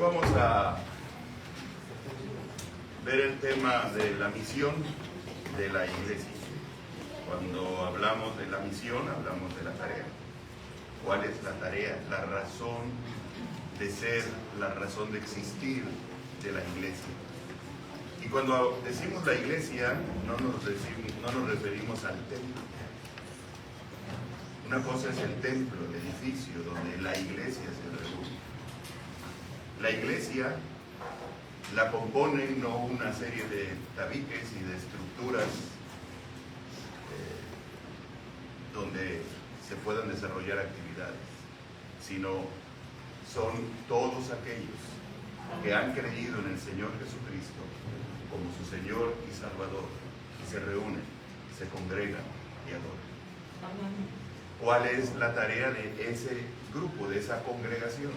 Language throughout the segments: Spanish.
vamos a ver el tema de la misión de la iglesia. Cuando hablamos de la misión, hablamos de la tarea. ¿Cuál es la tarea? La razón de ser, la razón de existir de la iglesia. Y cuando decimos la iglesia, no nos referimos al templo. Una cosa es el templo, el edificio donde la iglesia se reúne. La iglesia la componen no una serie de tabiques y de estructuras donde se puedan desarrollar actividades, sino son todos aquellos que han creído en el Señor Jesucristo como su Señor y Salvador, y se reúnen, se congregan y adoran. ¿Cuál es la tarea de ese grupo, de esa congregación?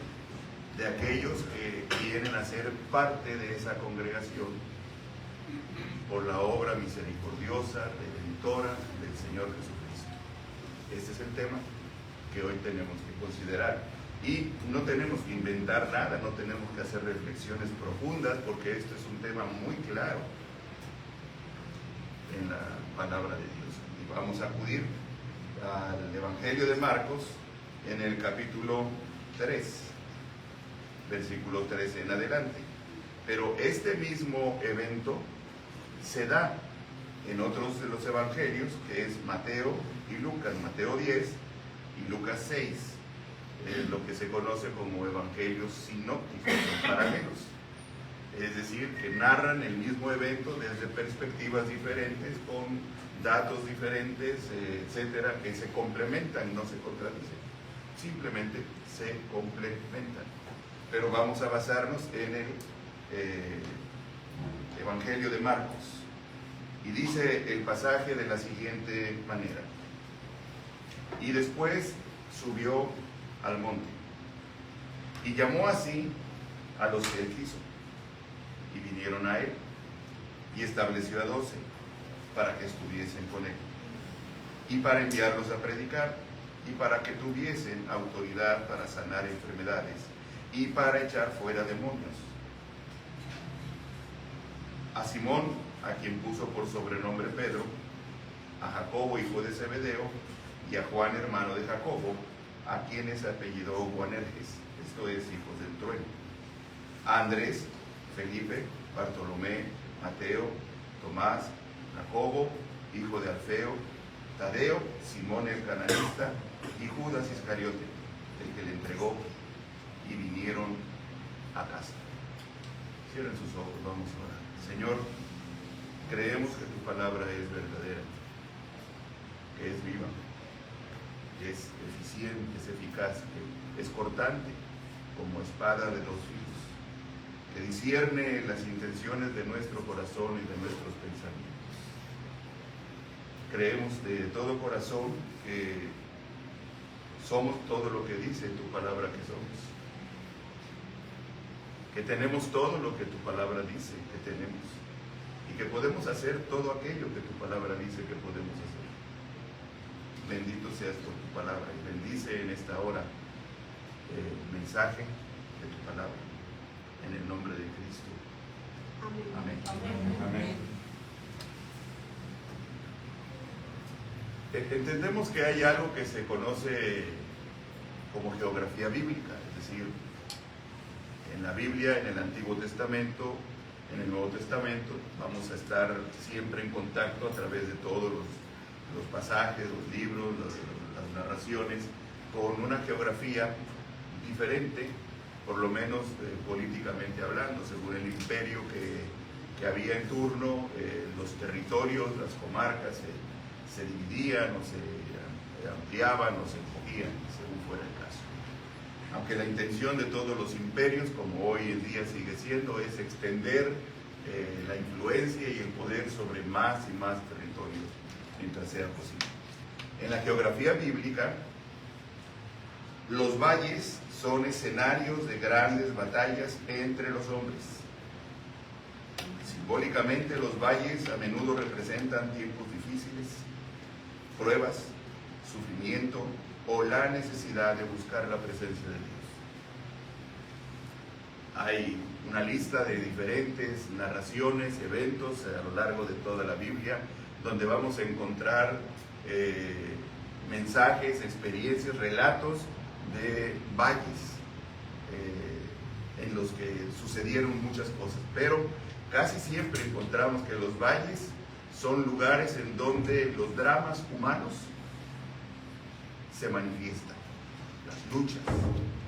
De aquellos que vienen a ser parte de esa congregación por la obra misericordiosa, redentora del Señor Jesucristo. Este es el tema que hoy tenemos que considerar. Y no tenemos que inventar nada, no tenemos que hacer reflexiones profundas, porque esto es un tema muy claro en la palabra de Dios. Y vamos a acudir al Evangelio de Marcos en el capítulo 3, versículo 13 en adelante. Pero este mismo evento se da en otros de los evangelios, que es Mateo y Lucas, Mateo 10 y Lucas 6, lo que se conoce como evangelios sinópticos o paralelos. Es decir, que narran el mismo evento desde perspectivas diferentes, con datos diferentes, etcétera, que se complementan, no se contradicen, simplemente se complementan. Pero vamos a basarnos en el Evangelio de Marcos. Y dice el pasaje de la siguiente manera: y después subió al monte, y llamó así a los que él quiso, y vinieron a él, y estableció a 12 para que estuviesen con él, y para enviarlos a predicar, y para que tuviesen autoridad para sanar enfermedades, y para echar fuera demonios. A Simón, a quien puso por sobrenombre Pedro, a Jacobo, hijo de Zebedeo, y a Juan, hermano de Jacobo, a quienes apellidó Boanerges, esto es, hijos del trueno, a Andrés, Felipe, Bartolomé, Mateo, Tomás, Jacobo, hijo de Alfeo, Tadeo, Simón el cananista, y Judas Iscariote, el que le entregó, y vinieron a casa. Cierren sus ojos, vamos a orar. Señor, creemos que tu palabra es verdadera, que es viva, que es eficiente, es eficaz, que es cortante como espada de 2 filos, que discierne las intenciones de nuestro corazón y de nuestros pensamientos. Creemos de todo corazón que somos todo lo que dice tu palabra que somos, que tenemos todo lo que tu palabra dice que tenemos, y que podemos hacer todo aquello que tu palabra dice que podemos hacer. Bendito seas por tu palabra, y bendice en esta hora el mensaje de tu palabra, en el nombre de Cristo. Amén. Amén. Amén. Entendemos que hay algo que se conoce como geografía bíblica, es decir, en la Biblia, en el Antiguo Testamento, en el Nuevo Testamento, vamos a estar siempre en contacto a través de todos los pasajes, los libros, las narraciones, con una geografía diferente, por lo menos políticamente hablando, según el imperio que había en turno. Los territorios, las comarcas se dividían o se ampliaban o se encogían, según fuera el caso. Aunque la intención de todos los imperios, como hoy en día sigue siendo, es extender la influencia y el poder sobre más y más territorios mientras sea posible. En la geografía bíblica, los valles son escenarios de grandes batallas entre los hombres. Simbólicamente, los valles a menudo representan tiempos difíciles, pruebas, sufrimiento o la necesidad de buscar la presencia de Dios. Hay una lista de diferentes narraciones, eventos a lo largo de toda la Biblia, donde vamos a encontrar mensajes, experiencias, relatos de valles en los que sucedieron muchas cosas. Pero casi siempre encontramos que los valles son lugares en donde los dramas humanos se manifiestan. Las luchas,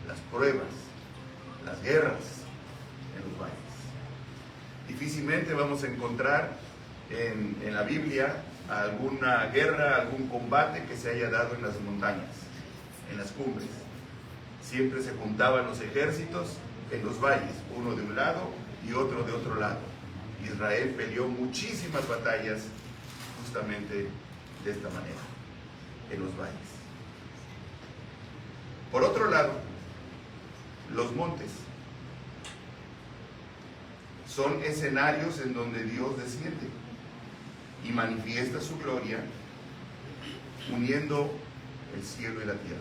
las pruebas, las guerras en los valles. Difícilmente vamos a encontrar en la Biblia alguna guerra, algún combate que se haya dado en las montañas, en las cumbres. Siempre se juntaban los ejércitos en los valles, uno de un lado y otro de otro lado. Israel peleó muchísimas batallas justamente de esta manera, en los valles. Por otro lado, los montes son escenarios en donde Dios desciende y manifiesta su gloria, uniendo el cielo y la tierra.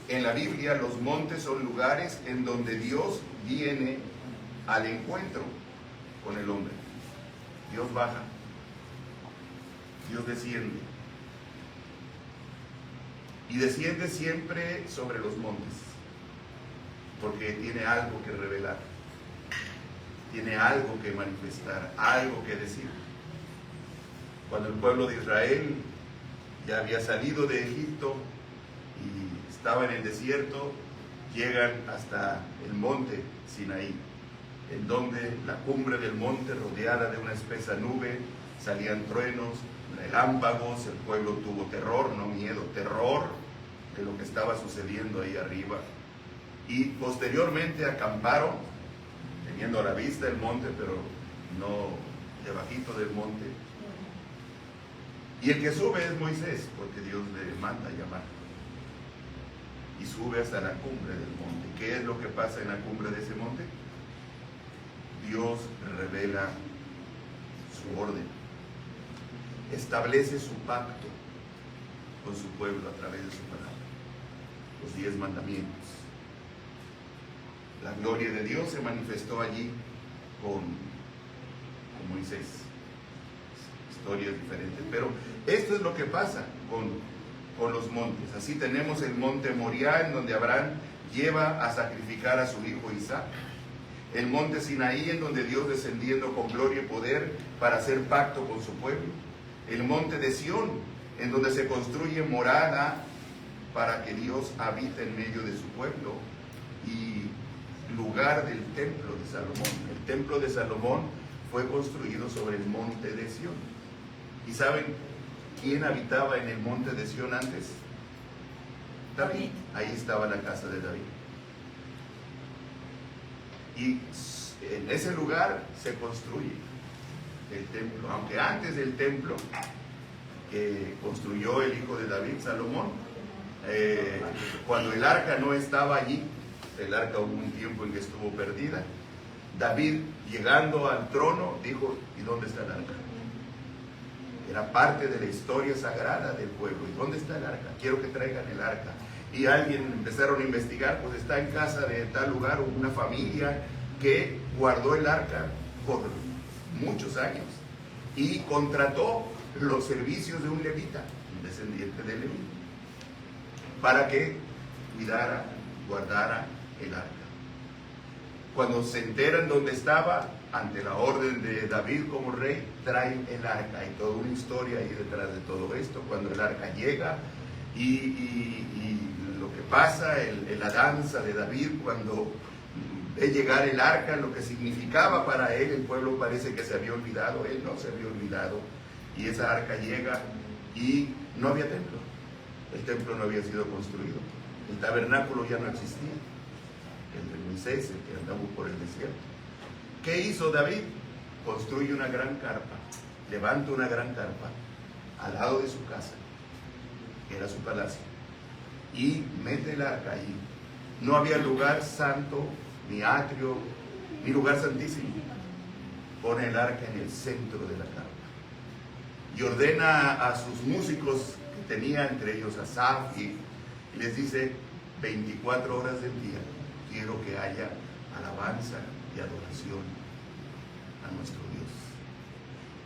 En la Biblia, los montes son lugares en donde Dios viene al encuentro con el hombre. Dios baja, Dios desciende. Y desciende siempre sobre los montes, porque tiene algo que revelar, tiene algo que manifestar, algo que decir. Cuando el pueblo de Israel ya había salido de Egipto y estaba en el desierto, llegan hasta el monte Sinaí, en donde la cumbre del monte, rodeada de una espesa nube, salían truenos, relámpagos. El pueblo tuvo terror, no miedo, terror de lo que estaba sucediendo ahí arriba. Y posteriormente acamparon, teniendo a la vista el monte, pero no debajito del monte. Y el que sube es Moisés, porque Dios le manda llamar. Y sube hasta la cumbre del monte. ¿Qué es lo que pasa en la cumbre de ese monte? Dios revela su orden, establece su pacto con su pueblo a través de su palabra, los 10 mandamientos. La gloria de Dios se manifestó allí con Moisés. Historias diferentes, pero esto es lo que pasa con los montes. Así tenemos el monte Moriah, en donde Abraham lleva a sacrificar a su hijo Isaac. El monte Sinaí, en donde Dios descendiendo con gloria y poder para hacer pacto con su pueblo. El monte de Sión, en donde se construye morada para que Dios habite en medio de su pueblo, y lugar del templo de Salomón. El templo de Salomón fue construido sobre el monte de Sión. ¿Y saben quién habitaba en el monte de Sión antes? David. Ahí estaba la casa de David. Y en ese lugar se construye el templo. Aunque antes del templo que construyó el hijo de David, Salomón, cuando el arca no estaba allí, el arca hubo un tiempo en que estuvo perdida, David, llegando al trono, dijo: ¿y dónde está el arca? Era parte de la historia sagrada del pueblo. ¿Y dónde está el arca? Quiero que traigan el arca. Y empezaron a investigar, pues está en casa de tal lugar, una familia que guardó el arca por muchos años y contrató los servicios de un levita, un descendiente de Leví, para que cuidara, guardara el arca. Cuando se enteran dónde estaba, ante la orden de David como rey, traen el arca. Hay toda una historia ahí detrás de todo esto. Cuando el arca llega y lo que pasa, la danza de David cuando ve llegar el arca, lo que significaba para él, el pueblo parece que se había olvidado, él no se había olvidado, y esa arca llega y no había templo, el templo no había sido construido, el tabernáculo ya no existía, el de Moisés, el que andaba por el desierto. ¿Qué hizo David? Construye una gran carpa, levanta una gran carpa al lado de su casa, que era su palacio, y mete el arca ahí. No había lugar santo, ni atrio, ni lugar santísimo. Pone el arca en el centro de la carpa y ordena a sus músicos que tenía, entre ellos Asaf, y les dice: 24 horas del día quiero que haya alabanza y adoración a nuestro Dios.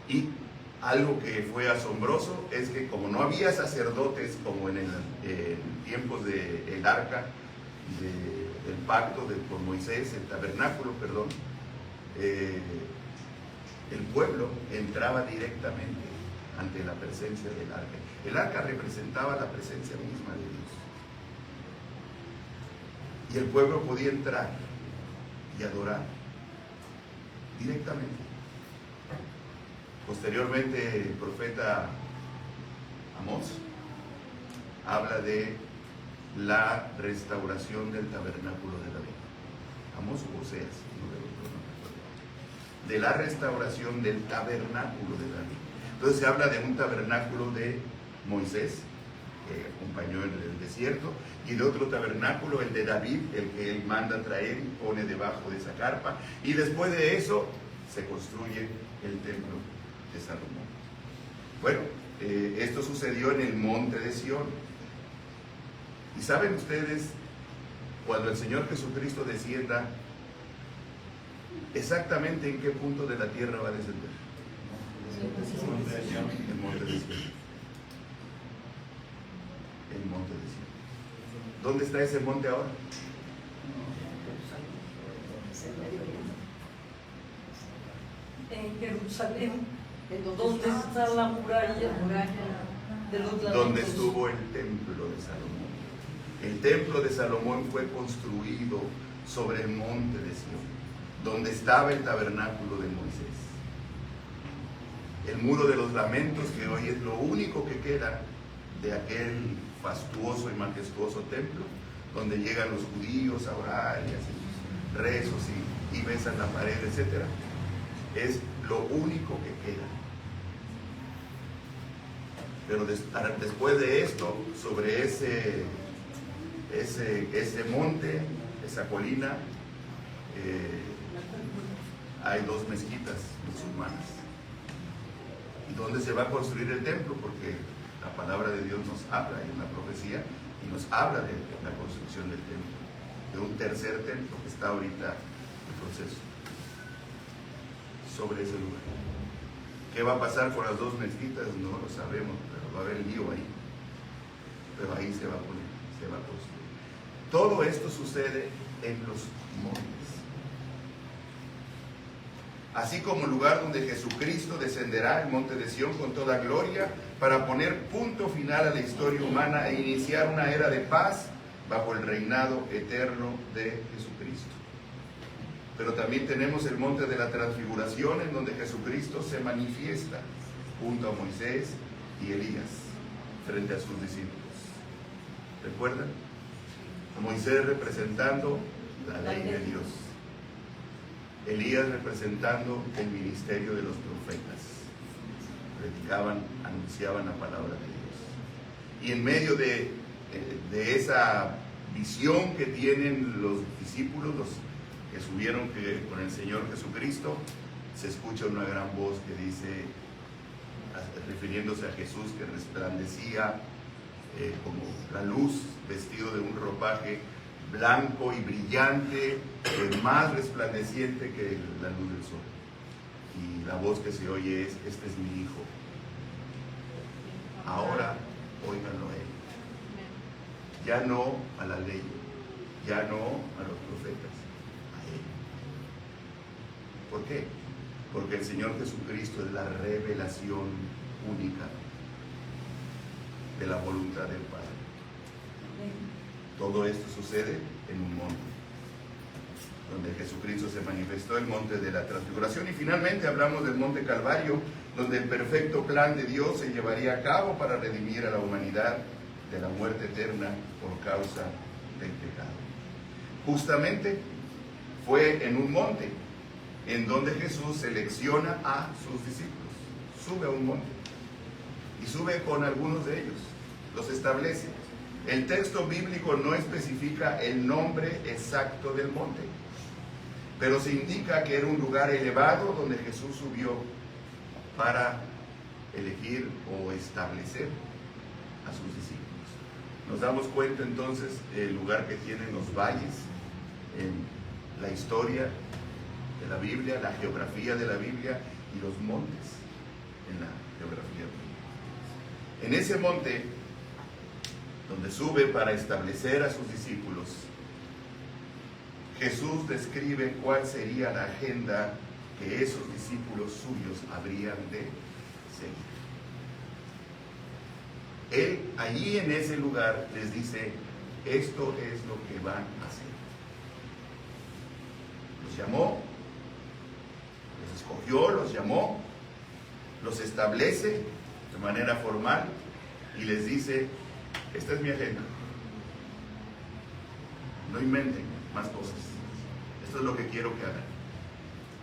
Y algo que fue asombroso es que como no había sacerdotes como en tiempos del arca, del pacto con Moisés, el tabernáculo, perdón, el pueblo entraba directamente ante la presencia del arca. El arca representaba la presencia misma de Dios. Y el pueblo podía entrar y adorar directamente. Posteriormente, el profeta Amós habla de la restauración del tabernáculo de David. Amós o Oseas, de la restauración del tabernáculo de David. Entonces se habla de un tabernáculo de Moisés, que acompañó en el desierto, y de otro tabernáculo, el de David, el que él manda traer y pone debajo de esa carpa, y después de eso se construye el templo de Salomón. Bueno, esto sucedió en el monte de Sión. Y saben ustedes, cuando el Señor Jesucristo descienda, exactamente en qué punto de la tierra va a descender. El monte de Sión. El monte de Sión. El monte de Sión. ¿Dónde está ese monte ahora? En Jerusalén, donde está la muralla de los lamentos. Donde estuvo el templo de Salomón. El templo de Salomón fue construido sobre el monte de Sión, donde estaba el tabernáculo de Moisés. El muro de los lamentos, que hoy es lo único que queda de aquel fastuoso y majestuoso templo, donde llegan los judíos a orar y hacen sus rezos y besan la pared, etc. Es lo único que queda. Pero después de esto, sobre ese monte, esa colina, hay dos mezquitas musulmanas. ¿Y dónde se va a construir el templo? Porque la palabra de Dios nos habla, hay una profecía, y nos habla de la construcción del templo, de un tercer templo que está ahorita en proceso, sobre ese lugar. ¿Qué va a pasar con las dos mezquitas? No lo sabemos, pero va a haber lío ahí. Pero ahí se va a poner, se va a construir. Todo esto sucede en los montes. Así como el lugar donde Jesucristo descenderá, el monte de Sión, con toda gloria, para poner punto final a la historia humana e iniciar una era de paz bajo el reinado eterno de Jesucristo. Pero también tenemos el monte de la transfiguración, en donde Jesucristo se manifiesta junto a Moisés y Elías frente a sus discípulos. ¿Recuerdan? Moisés representando la ley de Dios, Elías representando el ministerio de los profetas. Predicaban, anunciaban la palabra de Dios. Y en medio de esa visión que tienen los discípulos, los que subieron con el Señor Jesucristo, se escucha una gran voz que dice, refiriéndose a Jesús, que resplandecía como la luz, vestido de un ropaje blanco y brillante, más resplandeciente que la luz del sol. Y la voz que se oye es: este es mi hijo, ahora óiganlo a él. Ya no a la ley, ya no a los profetas, a él. ¿Por qué? Porque el Señor Jesucristo es la revelación única de la voluntad del Padre. Todo esto sucede en un monte, donde Jesucristo se manifestó, el monte de la transfiguración. Y finalmente hablamos del monte Calvario, donde el perfecto plan de Dios se llevaría a cabo para redimir a la humanidad de la muerte eterna por causa del pecado. Justamente fue en un monte en donde Jesús selecciona a sus discípulos. Sube a un monte y sube con algunos de ellos, los establece. El texto bíblico no especifica el nombre exacto del monte, pero se indica que era un lugar elevado donde Jesús subió para elegir o establecer a sus discípulos. Nos damos cuenta entonces el lugar que tienen los valles en la historia de la Biblia, la geografía de la Biblia, y los montes en la geografía. En ese monte, donde sube para establecer a sus discípulos, Jesús describe cuál sería la agenda que esos discípulos suyos habrían de seguir. Él allí en ese lugar les dice, esto es lo que van a hacer. Los llamó, los escogió, los llamó, los establece de manera formal y les dice, esta es mi agenda. No inventen más cosas. Esto es lo que quiero que hagan.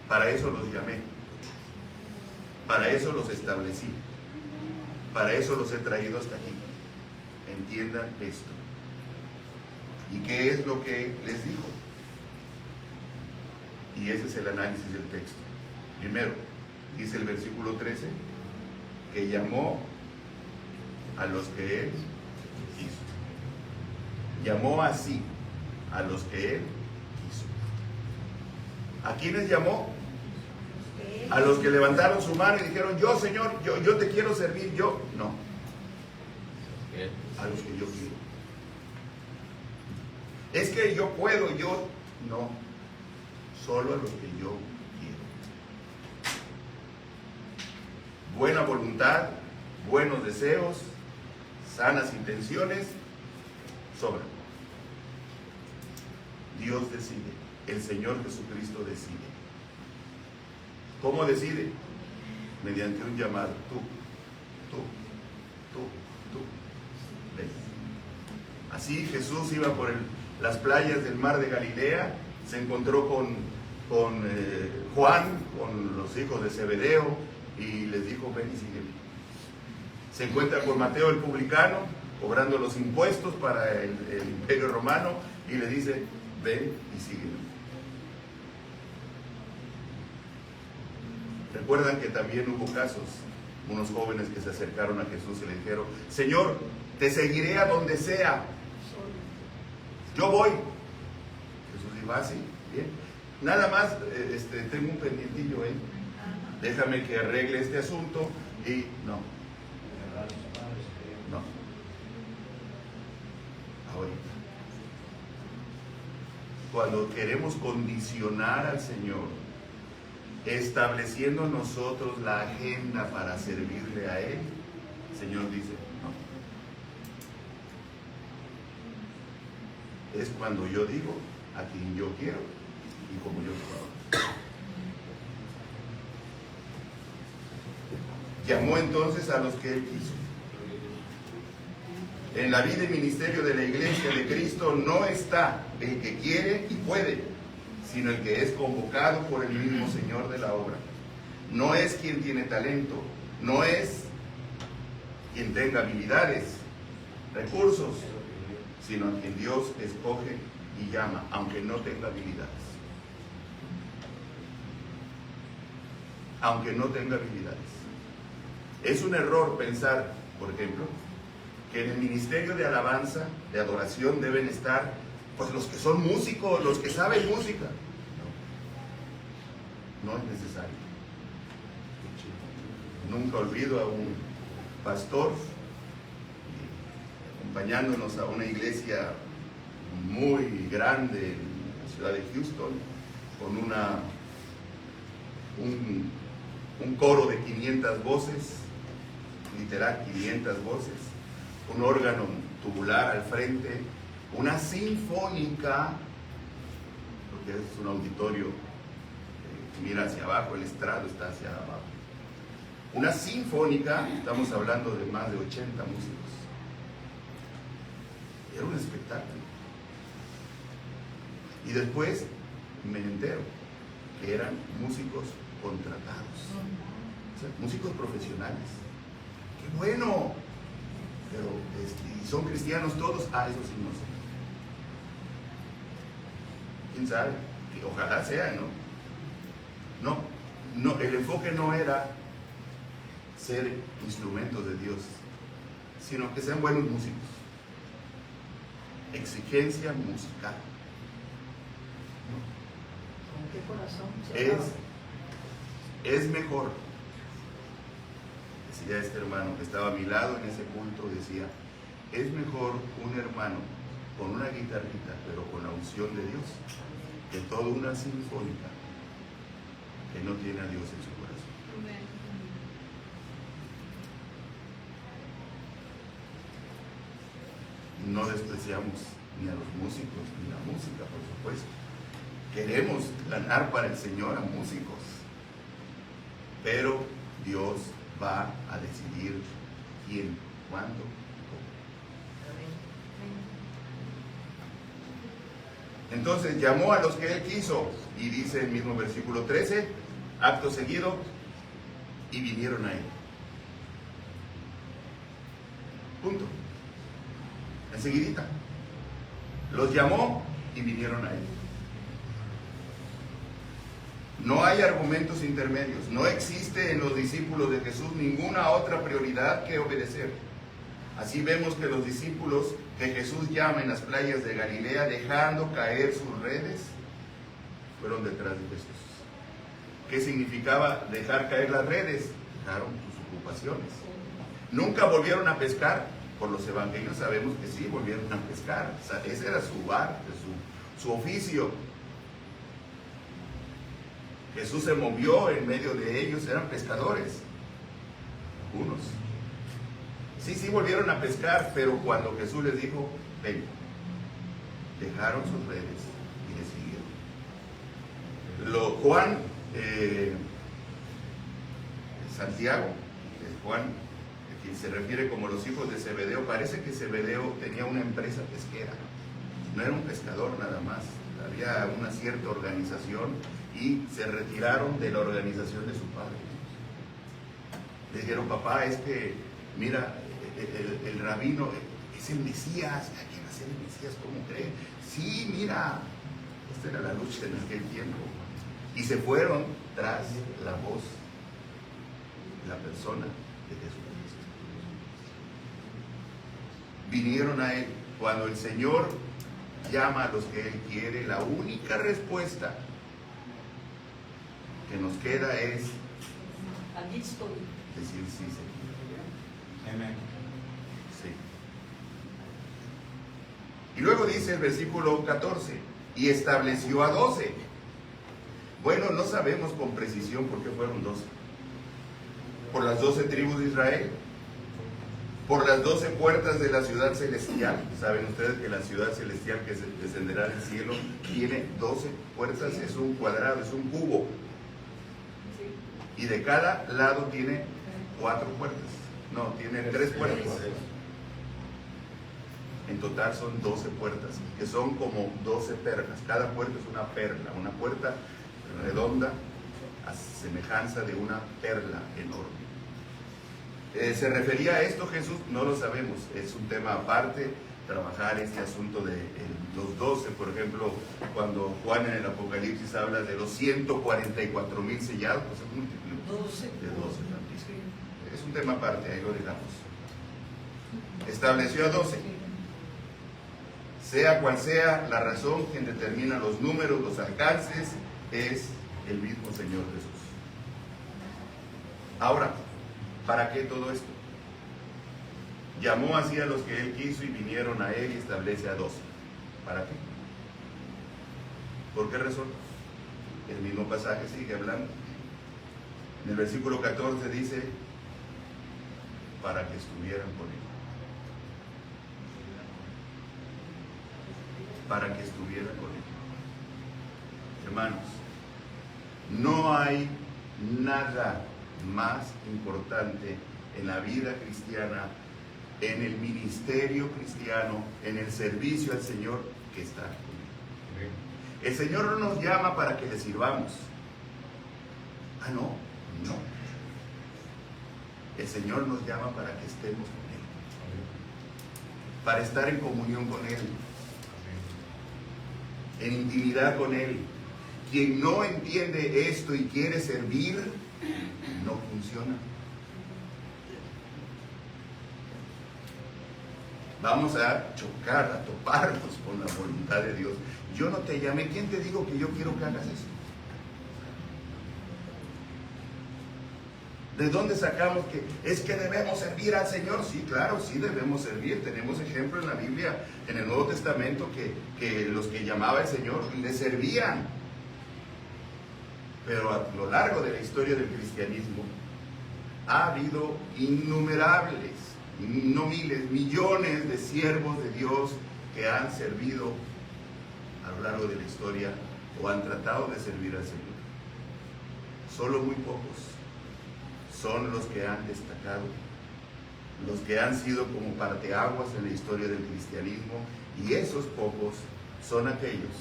Para eso los llamé. Para eso los establecí. Para eso los he traído hasta aquí. Entiendan esto. ¿Y qué es lo que les dijo? Y ese es el análisis del texto. Primero, dice el versículo 13, que llamó a los que Él quiso. Llamó así a los que Él quiso. ¿A quiénes llamó? A los que levantaron su mano y dijeron, yo Señor, yo te quiero servir, yo. No. A los que yo quiero. Es que yo puedo, yo. No. Solo a los que yo quiero. Buena voluntad, buenos deseos, sanas intenciones, sobran. Dios decide. El Señor Jesucristo decide. ¿Cómo decide? Mediante un llamado. Tú. Ven. Así Jesús iba por las playas del mar de Galilea, se encontró con Juan, con los hijos de Zebedeo, y les dijo, ven y sígueme. Se encuentra con Mateo el publicano, cobrando los impuestos para el imperio romano, y le dice, ven y sígueme. Recuerdan que también hubo casos, unos jóvenes que se acercaron a Jesús y le dijeron, Señor, te seguiré a donde sea. Yo voy. Jesús dijo, sí, bien. Nada más, tengo un pendientillo, déjame que arregle este asunto y no. Ahorita. Cuando queremos condicionar al Señor, estableciendo nosotros la agenda para servirle a Él, el Señor dice, no. Es cuando yo digo a quien yo quiero y como yo quiero. Llamó entonces a los que Él quiso. En la vida y ministerio de la iglesia de Cristo no está el que quiere y puede, sino el que es convocado por el mismo Señor de la obra. No es quien tiene talento, no es quien tenga habilidades, recursos, sino a quien Dios escoge y llama, aunque no tenga habilidades. Aunque no tenga habilidades. Es un error pensar, por ejemplo, que en el ministerio de alabanza, de adoración, deben estar pues los que son músicos, los que saben música. No es necesario. Nunca olvido a un pastor acompañándonos a una iglesia muy grande en la ciudad de Houston, con un coro de 500 voces, literal 500 voces, un órgano tubular al frente, una sinfónica, porque es un auditorio que mira hacia abajo, el estrado está hacia abajo. Una sinfónica, estamos hablando de más de 80 músicos. Era un espectáculo. Y después me entero que eran músicos contratados, o sea, músicos profesionales. ¡Qué bueno! Pero ¿y son cristianos todos? Eso sí no sé. ¿Quién sabe? Ojalá sea, ¿no? No, el enfoque no era ser instrumentos de Dios, sino que sean buenos músicos. exigencia musical. ¿Con qué corazón se ama? Es mejor, decía este hermano que estaba a mi lado en ese culto, decía, es mejor un hermano con una guitarrita, pero con la unción de Dios, que toda una sinfónica que no tiene a Dios en su corazón. No despreciamos ni a los músicos ni la música, por supuesto. Queremos ganar para el Señor a músicos, pero Dios va a decidir quién, cuándo y cómo. Entonces llamó a los que Él quiso, y dice el mismo versículo 13, acto seguido, y vinieron a Él. Punto. Enseguidita. Los llamó y vinieron a Él. No hay argumentos intermedios. No existe en los discípulos de Jesús ninguna otra prioridad que obedecer. Así vemos que los discípulos que Jesús llama en las playas de Galilea, dejando caer sus redes, fueron detrás de Jesús. ¿Qué significaba dejar caer las redes? Dejaron sus ocupaciones. Nunca volvieron a pescar. Por los evangelios sabemos que sí, volvieron a pescar. O sea, ese era su arte, su oficio. Jesús se movió en medio de ellos, eran pescadores, unos. Sí, volvieron a pescar, pero cuando Jesús les dijo, ven, dejaron sus redes y le siguieron. Juan, Santiago, Juan, quien se refiere como los hijos de Zebedeo, parece que Zebedeo tenía una empresa pesquera, no era un pescador nada más, había una cierta organización y se retiraron de la organización de su padre. Le dijeron, papá, es que, mira, el rabino es el Mesías. ¿A quién va a ser el Mesías? ¿Cómo cree? Sí, mira, esta era la lucha en aquel tiempo. Y se fueron tras la voz, la persona de Jesucristo. Vinieron a Él. Cuando el Señor llama a los que Él quiere, la única respuesta que nos queda es decir sí, Señor. Amén. Sí. Y luego dice el versículo 14, y estableció a 12. Bueno, no sabemos con precisión por qué fueron 12. Por las 12 tribus de Israel, por las 12 puertas de la ciudad celestial. Saben ustedes que la ciudad celestial que descenderá del cielo tiene 12 puertas, es un cuadrado, es un cubo. Y de cada lado tiene 4 puertas. No, tiene 3 puertas. En total son 12 puertas, que son como 12 perlas. Cada puerta es una perla, una puerta redonda a semejanza de una perla enorme. ¿Se refería a esto Jesús? No lo sabemos, es un tema aparte, trabajar este asunto de los 12, por ejemplo, cuando Juan en el Apocalipsis habla de los 144,000 sellados, pues es múltiplo de 12 también. Es un tema aparte, ahí lo dejamos. Estableció a 12. Sea cual sea la razón, quien determina los números, los alcances, es el mismo Señor Jesús. Ahora, ¿para qué todo esto? Llamó así a los que Él quiso y vinieron a Él y establece a 12. ¿Para qué? ¿Por qué razón? El mismo pasaje sigue hablando. En el versículo 14 dice, para que estuvieran con Él. Para que estuvieran con Él. Hermanos, no hay nada más importante en la vida cristiana, en el ministerio cristiano, en el servicio al Señor, que estar con Él. El Señor no nos llama para que le sirvamos. Ah, no. El Señor nos llama para que estemos con Él, para estar en comunión con Él, en intimidad con Él. Quien no entiende esto y quiere servir, no funciona. Vamos a chocar, a toparnos con la voluntad de Dios. Yo no te llamé. ¿Quién te dijo que yo quiero que hagas eso? ¿De dónde sacamos que es que debemos servir al Señor? Sí, claro, sí debemos servir. Tenemos ejemplo en la Biblia, en el Nuevo Testamento, que los que llamaba el Señor le servían. Pero a lo largo de la historia del cristianismo ha habido innumerables, no miles, millones de siervos de Dios que han servido a lo largo de la historia o han tratado de servir al Señor. Solo muy pocos son los que han destacado, los que han sido como parteaguas en la historia del cristianismo, y esos pocos son aquellos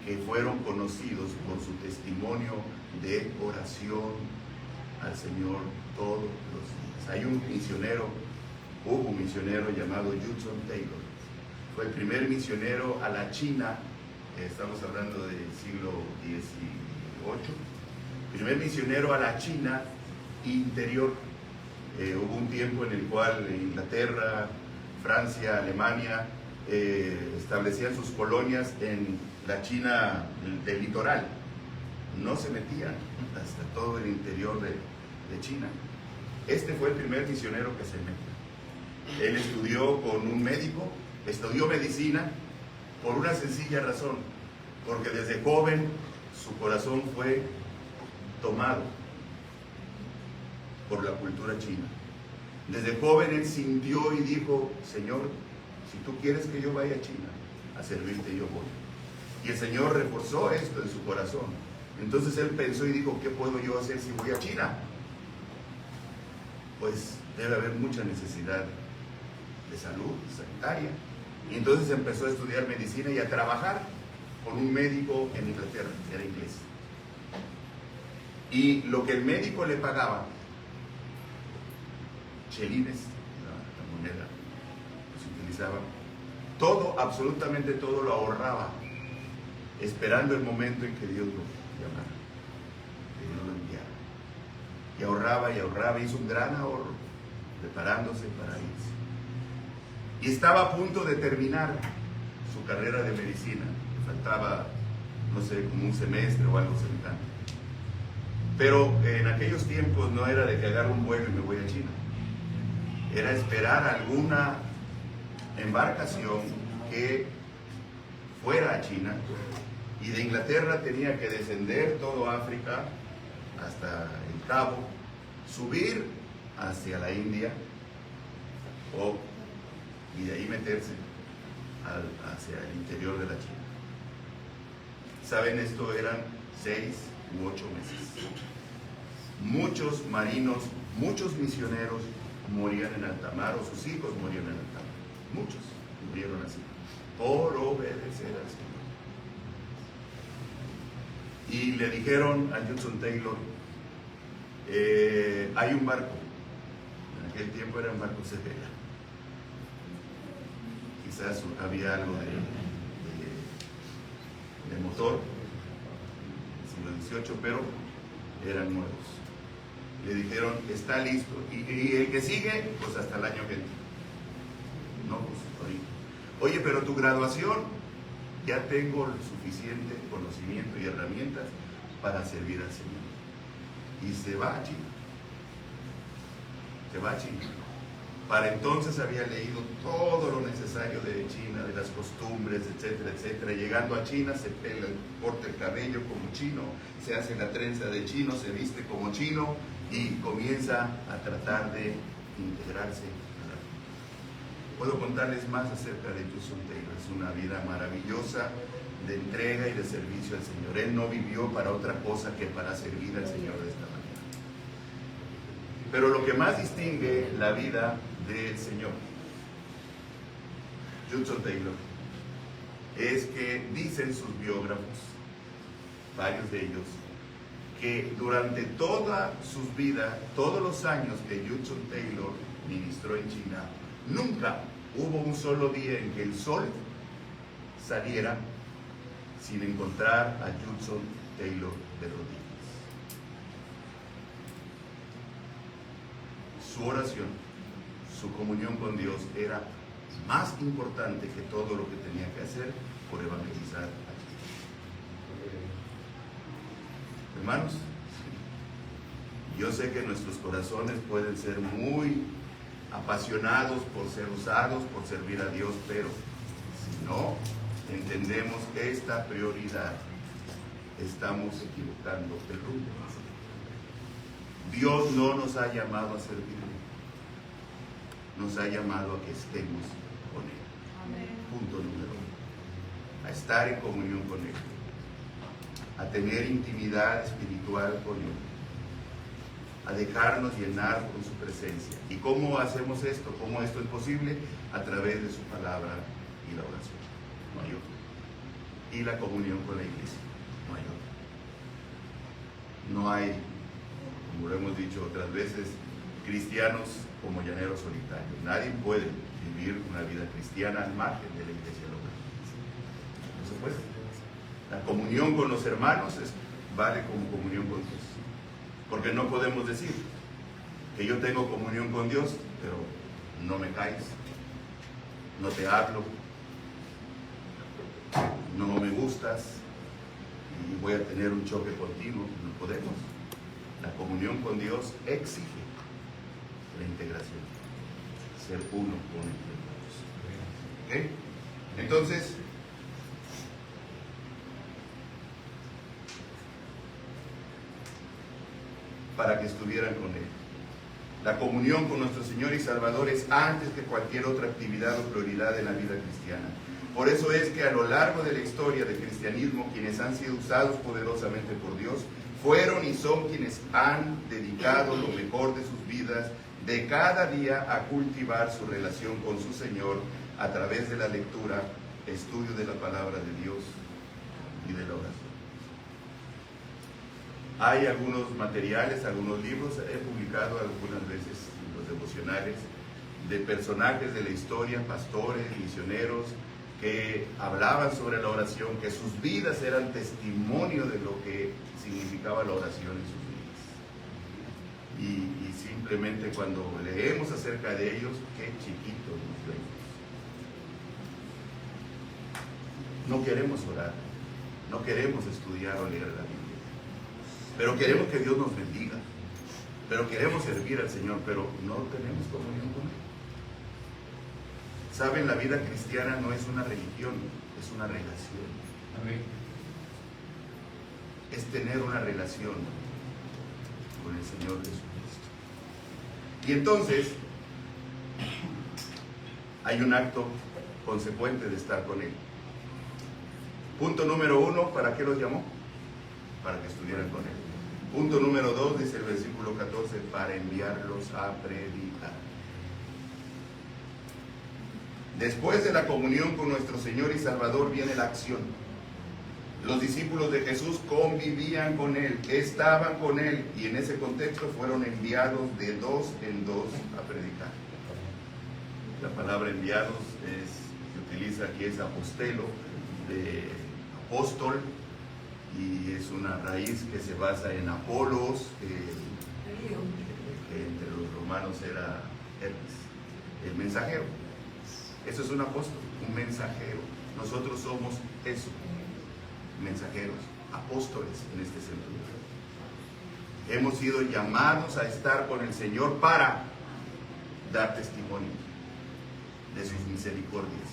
que fueron conocidos por su testimonio de oración al Señor todos los días. Hay hubo un misionero llamado Judson Taylor. Fue el primer misionero a la China, estamos hablando del siglo XVIII, primer misionero a la China interior. Hubo un tiempo en el cual Inglaterra, Francia, Alemania establecían sus colonias en la China del litoral. No se metían hasta todo el interior de China. Este fue el primer misionero que se metió. Él estudió con un médico, estudió medicina por una sencilla razón, porque desde joven su corazón fue tomado por la cultura china. Desde joven él sintió y dijo: Señor, si tú quieres que yo vaya a China a servirte, yo voy. Y el Señor reforzó esto en su corazón. Entonces él pensó y dijo: ¿qué puedo yo hacer si voy a China? Pues debe haber mucha necesidad de salud sanitaria. Y entonces empezó a estudiar medicina y a trabajar con un médico en Inglaterra, era inglés. Y lo que el médico le pagaba, chelines, la moneda que se utilizaba, todo, absolutamente todo lo ahorraba, esperando el momento en que Dios lo llamara, que Dios lo enviara. Y ahorraba, hizo un gran ahorro, preparándose para irse. Y estaba a punto de terminar su carrera de medicina, le faltaba, no sé, como un semestre o algo semejante. Pero en aquellos tiempos no era de que agarro un vuelo y me voy a China. Era esperar alguna embarcación que fuera a China, y de Inglaterra tenía que descender todo África hasta el Cabo, subir hacia la India y de ahí meterse hacia el interior de la China. ¿Saben? Esto eran 6 u 8 meses. Muchos marinos, muchos misioneros morían en alta mar, o sus hijos morían en alta mar. Muchos murieron así, por obedecer al Señor. Y le dijeron a Judson Taylor: hay un barco, en aquel tiempo eran barcos de vela, quizás había algo de motor en el siglo XVIII, pero eran nuevos. Le dijeron: está listo, y el que sigue, pues hasta el año que viene. No, pues ahorita. Oye, pero tu graduación, ya tengo el suficiente conocimiento y herramientas para servir al Señor. Y se va a China. Se va a China. Para entonces había leído todo lo necesario de China, de las costumbres, etcétera, etcétera. Llegando a China, se pela, corta el cabello como chino, se hace la trenza de chino, se viste como chino y comienza a tratar de integrarse. Puedo contarles más acerca de Judson Taylor. Es una vida maravillosa de entrega y de servicio al Señor. Él no vivió para otra cosa que para servir al Señor de esta manera. Pero lo que más distingue la vida del Señor, Judson Taylor, es que dicen sus biógrafos, varios de ellos, que durante toda su vida, todos los años que Judson Taylor ministró en China, nunca hubo un solo día en que el sol saliera sin encontrar a Judson Taylor de rodillas. Su oración, su comunión con Dios era más importante que todo lo que tenía que hacer por evangelizar a Cristo. Hermanos, yo sé que nuestros corazones pueden ser muy apasionados por ser usados, por servir a Dios, pero si no entendemos esta prioridad, estamos equivocando el rumbo. Dios no nos ha llamado a servirle, nos ha llamado a que estemos con Él. Amén. Punto número 1. A estar en comunión con Él, a tener intimidad espiritual con Él, a dejarnos llenar con su presencia. ¿Y cómo hacemos esto? ¿Cómo esto es posible? A través de su palabra y la oración. No hay otro. Y la comunión con la iglesia. No hay otro. No hay, como lo hemos dicho otras veces, cristianos como llaneros solitarios. Nadie puede vivir una vida cristiana al margen de la iglesia local. No se puede. La comunión con los hermanos vale como comunión con Dios. Porque no podemos decir que yo tengo comunión con Dios, pero no me caes, no te hablo, no me gustas y voy a tener un choque continuo. No podemos. La comunión con Dios exige la integración, ser uno con Él. ¿Okay? Entonces, para que estuvieran con Él. La comunión con nuestro Señor y Salvador es antes que cualquier otra actividad o prioridad en la vida cristiana. Por eso es que a lo largo de la historia del cristianismo, quienes han sido usados poderosamente por Dios, fueron y son quienes han dedicado lo mejor de sus vidas de cada día a cultivar su relación con su Señor a través de la lectura, estudio de la palabra de Dios y de la oración. Hay algunos materiales, algunos libros, he publicado algunas veces los devocionales de personajes de la historia, pastores, misioneros, que hablaban sobre la oración, que sus vidas eran testimonio de lo que significaba la oración en sus vidas. Y simplemente cuando leemos acerca de ellos, qué chiquitos nos vemos. No queremos orar, no queremos estudiar o leer la Biblia. Pero queremos que Dios nos bendiga, pero queremos servir al Señor, pero no tenemos comunión con Él. Saben, la vida cristiana no es una religión, es una relación. Amén. Es tener una relación con el Señor Jesucristo. Y entonces, hay un acto consecuente de estar con Él. Punto número 1, ¿para qué los llamó? Para que estuvieran con Él. Punto número 2, dice el versículo 14, para enviarlos a predicar. Después de la comunión con nuestro Señor y Salvador viene la acción. Los discípulos de Jesús convivían con Él, estaban con Él, y en ese contexto fueron enviados de dos en dos a predicar. La palabra enviados se utiliza aquí, es apostelo, de apóstol, y es una raíz que se basa en Apolos, que entre los romanos era Hermes, el mensajero. Eso es un apóstol, un mensajero. Nosotros somos eso, mensajeros, apóstoles en este sentido. Hemos sido llamados a estar con el Señor para dar testimonio de sus misericordias.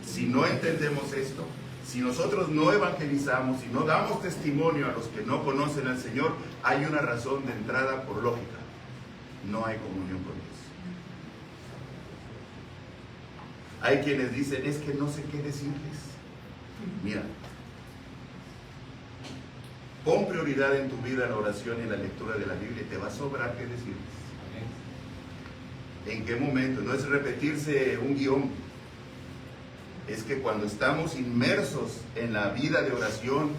Si no entendemos esto, si nosotros no evangelizamos, si no damos testimonio a los que no conocen al Señor, hay una razón de entrada por lógica. No hay comunión con Dios. Hay quienes dicen, es que no sé qué decirles. Mira, pon prioridad en tu vida la oración y la lectura de la Biblia y te va a sobrar qué decirles. ¿En qué momento? No es repetirse un guión. Es que cuando estamos inmersos en la vida de oración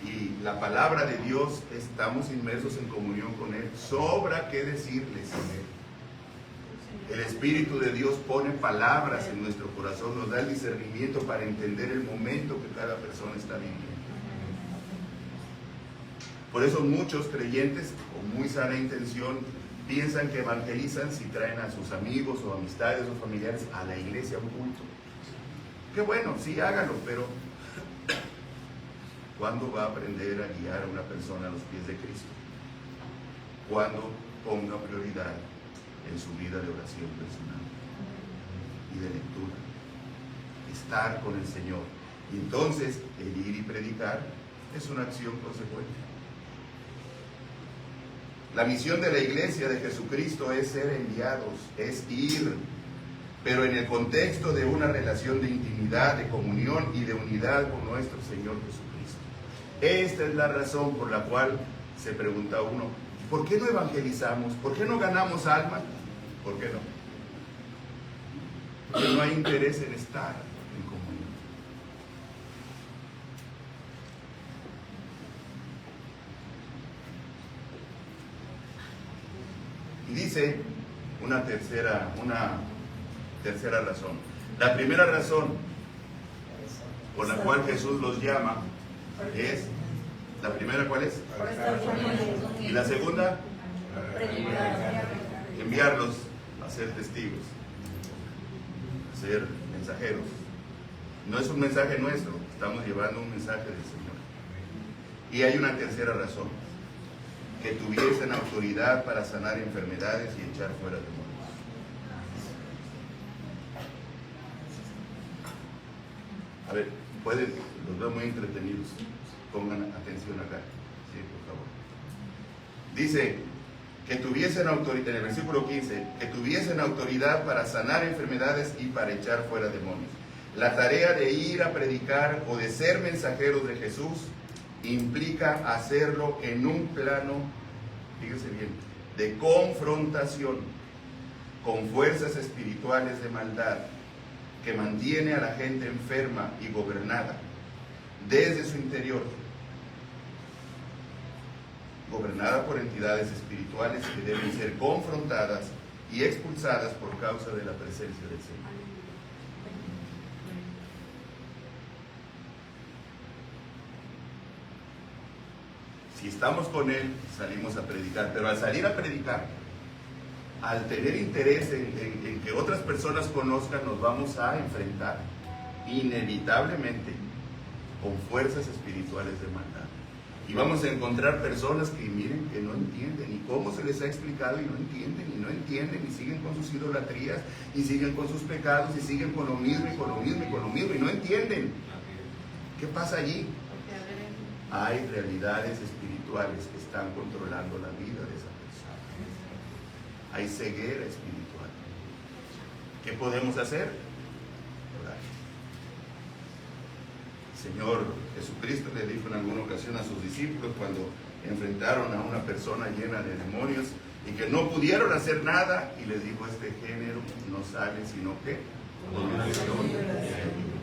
y la palabra de Dios, estamos inmersos en comunión con Él, sobra qué decirles. El Espíritu de Dios pone palabras en nuestro corazón, nos da el discernimiento para entender el momento que cada persona está viviendo. Por eso muchos creyentes con muy sana intención piensan que evangelizan si traen a sus amigos o amistades o familiares a la iglesia a un culto. Qué bueno, sí, hágalo, pero ¿cuándo va a aprender a guiar a una persona a los pies de Cristo? Cuando ponga prioridad en su vida de oración personal y de lectura, estar con el Señor. Y entonces el ir y predicar es una acción consecuente. La misión de la iglesia de Jesucristo es ser enviados, es ir, pero en el contexto de una relación de intimidad, de comunión y de unidad con nuestro Señor Jesucristo. Esta es la razón por la cual se pregunta uno, ¿por qué no evangelizamos? ¿Por qué no ganamos almas? ¿Por qué no? Porque no hay interés en estar en comunión. Y dice una tercera razón. La primera razón por la cual Jesús los llama es, ¿la primera cuál es? Y la segunda, enviarlos a ser testigos, a ser mensajeros. No es un mensaje nuestro, estamos llevando un mensaje del Señor. Y hay una tercera razón, que tuviesen autoridad para sanar enfermedades y echar fuera demonios. A ver, los veo muy entretenidos. Pongan atención acá, sí, por favor. Dice que tuviesen autoridad, en el versículo 15, que tuviesen autoridad para sanar enfermedades y para echar fuera demonios. La tarea de ir a predicar o de ser mensajeros de Jesús implica hacerlo en un plano, fíjese bien, de confrontación con fuerzas espirituales de maldad que mantiene a la gente enferma y gobernada desde su interior, gobernada por entidades espirituales que deben ser confrontadas y expulsadas por causa de la presencia del Señor. Si estamos con Él, salimos a predicar, pero al salir a predicar, al tener interés en que otras personas conozcan, nos vamos a enfrentar inevitablemente con fuerzas espirituales de maldad. Y vamos a encontrar personas que miren que no entienden, y cómo se les ha explicado y no entienden, y siguen con sus idolatrías, y siguen con sus pecados, y siguen con lo mismo, y con lo mismo, y con lo mismo, y no entienden. ¿Qué pasa allí? Hay realidades espirituales que están controlando la vida de esa persona. Hay ceguera espiritual. ¿Qué podemos hacer? Orar. Señor Jesucristo le dijo en alguna ocasión a sus discípulos cuando enfrentaron a una persona llena de demonios y que no pudieron hacer nada, y les dijo: este género no sale sino que con oración y ayuno.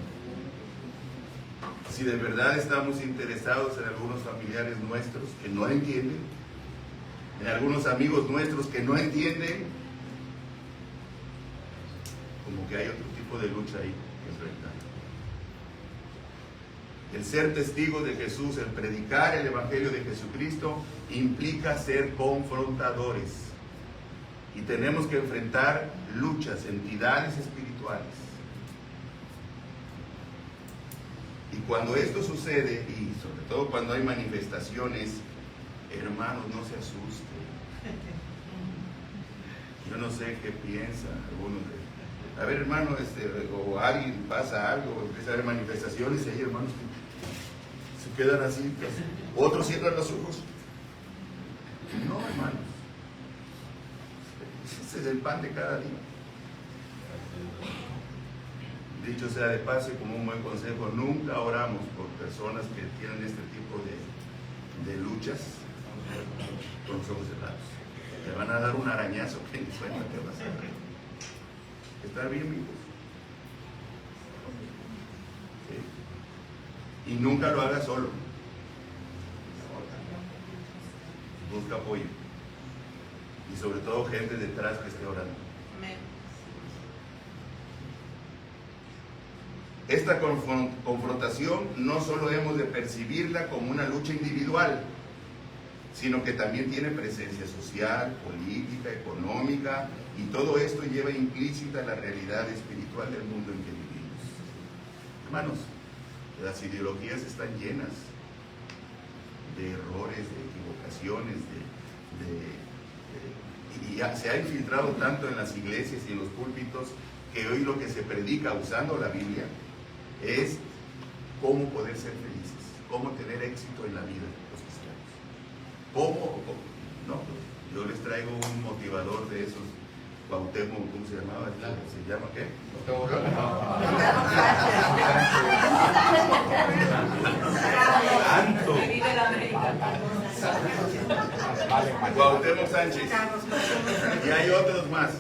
Si de verdad estamos interesados en algunos familiares nuestros que no entienden, en algunos amigos nuestros que no entienden, como que hay otro tipo de lucha ahí que enfrentar. El ser testigos de Jesús, el predicar el Evangelio de Jesucristo, implica ser confrontadores. Y tenemos que enfrentar luchas, entidades espirituales. Y cuando esto sucede, y sobre todo cuando hay manifestaciones, hermanos, no se asusten. Yo no sé qué piensan algunos de... A ver, hermano, o alguien pasa algo, empieza a haber manifestaciones, y hay hermanos que se quedan así, pues, otros cierran los ojos. No, hermanos. Ese es el pan de cada día. Dicho sea de paso, y como un buen consejo, nunca oramos por personas que tienen este tipo de luchas con los ojos cerrados. Te van a dar un arañazo que ni cuenta te vas a dar. Estar bien vivos. ¿Sí? Y nunca lo hagas solo. Busca apoyo. Y sobre todo gente detrás que esté orando. Esta confrontación no solo hemos de percibirla como una lucha individual, sino que también tiene presencia social, política, económica, y todo esto lleva implícita la realidad espiritual del mundo en que vivimos. Hermanos, las ideologías están llenas de errores, de equivocaciones, y se ha infiltrado tanto en las iglesias y en los púlpitos que hoy lo que se predica usando la Biblia es cómo poder ser felices, cómo tener éxito en la vida los cristianos. ¿Cómo? No, yo les traigo un motivador de esos, Cuauhtémoc, ¿cómo se llamaba? ¿Se llama qué? Santo. Cuauhtémoc Sánchez. Y hay otros más.